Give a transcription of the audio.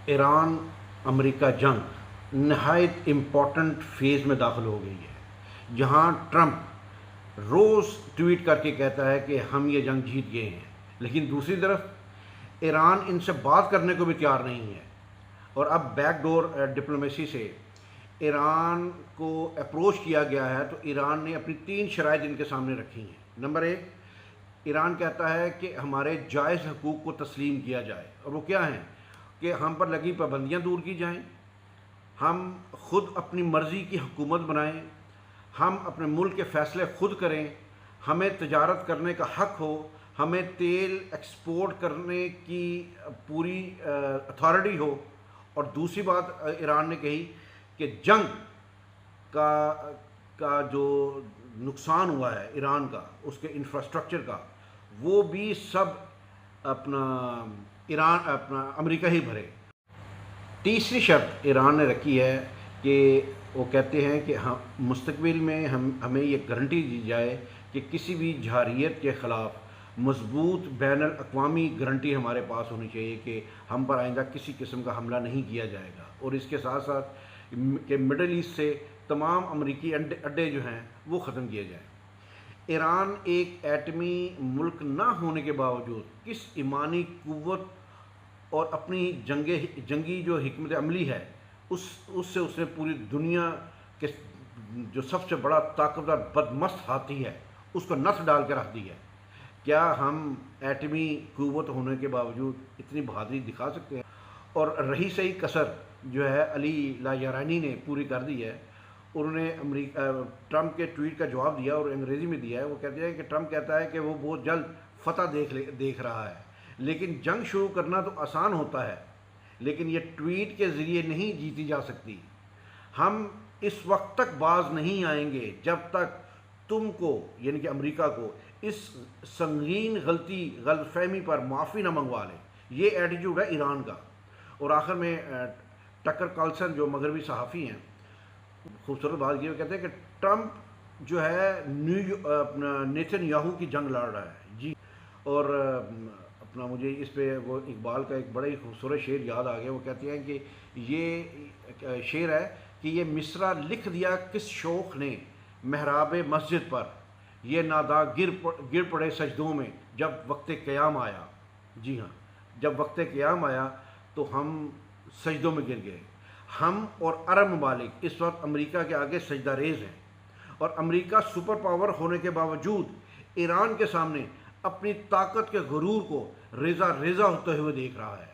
ایران امریکہ جنگ نہایت important phase میں داخل ہو گئی ہے، جہاں ٹرمپ روز ٹویٹ کر کے کہتا ہے کہ ہم یہ جنگ جیت گئے ہیں، لیکن دوسری طرف ایران ان سے بات کرنے کو بھی تیار نہیں ہے۔ اور اب بیک ڈور ڈپلومیسی سے ایران کو اپروچ کیا گیا ہے، تو ایران نے اپنی 3 شرائط ان کے سامنے رکھی ہیں۔ نمبر 1، ایران کہتا ہے کہ ہمارے جائز حقوق کو تسلیم کیا جائے، اور وہ کیا ہیں کہ ہم پر لگی پابندیاں دور کی جائیں، ہم خود اپنی مرضی کی حکومت بنائیں، ہم اپنے ملک کے فیصلے خود کریں، ہمیں تجارت کرنے کا حق ہو، ہمیں تیل ایکسپورٹ کرنے کی پوری اتھارٹی ہو۔ اور دوسری بات ایران نے کہی کہ جنگ کا جو نقصان ہوا ہے ایران کا، اس کے انفراسٹرکچر کا، وہ بھی سب اپنا امریکہ ہی بھرے۔ تیسری شرط ایران نے رکھی ہے کہ وہ کہتے ہیں کہ مستقبل میں ہمیں یہ گارنٹی دی جائے کہ کسی بھی جارحیت کے خلاف مضبوط بین الاقوامی گارنٹی ہمارے پاس ہونی چاہیے کہ ہم پر آئندہ کسی قسم کا حملہ نہیں کیا جائے گا، اور اس کے ساتھ ساتھ کہ مڈل ایسٹ سے تمام امریکی اڈے جو ہیں وہ ختم کیے جائیں۔ ایران ایک ایٹمی ملک نہ ہونے کے باوجود کس ایمانی قوت اور اپنی جنگی جو حکمت عملی ہے اس سے اس نے پوری دنیا کے جو سب سے بڑا طاقتور بدمست ہاتھی ہے اس کو نس ڈال کے رکھ دی ہے۔ کیا ہم ایٹمی قوت ہونے کے باوجود اتنی بہادری دکھا سکتے ہیں؟ اور رہی صحیح کسر جو ہے علی لاجرانی نے پوری کر دی ہے۔ انہوں نے ٹرمپ کے ٹویٹ کا جواب دیا اور انگریزی میں دیا ہے۔ وہ کہتے ہیں کہ ٹرمپ کہتا ہے کہ وہ بہت جلد فتح دیکھ رہا ہے، لیکن جنگ شروع کرنا تو آسان ہوتا ہے، لیکن یہ ٹویٹ کے ذریعے نہیں جیتی جا سکتی۔ ہم اس وقت تک باز نہیں آئیں گے جب تک تم کو، یعنی کہ امریکہ کو، اس سنگین غلط فہمی پر معافی نہ منگوا لے۔ یہ ایٹیٹیوڈ ہے ایران کا۔ اور آخر میں ٹکر کارلسن جو مغربی صحافی ہیں، خوبصورت بات یہ کہتے ہیں کہ ٹرمپ جو ہے نیتن یاہو کی جنگ لڑ رہا ہے جی۔ اور مجھے اس پہ وہ اقبال کا ایک بڑا ہی خوبصورت شعر یاد آ گیا۔ وہ کہتے ہیں کہ یہ شعر ہے کہ یہ مصرع لکھ دیا کس شوخ نے محراب مسجد پر، یہ نادا گر پڑے سجدوں میں جب وقت قیام آیا۔ جی ہاں، جب وقت قیام آیا تو ہم سجدوں میں گر گئے۔ ہم اور عرب ممالک اس وقت امریکہ کے آگے سجدہ ریز ہیں، اور امریکہ سپر پاور ہونے کے باوجود ایران کے سامنے اپنی طاقت کے غرور کو ریزہ ہوتے ہوئے دیکھ رہا ہے۔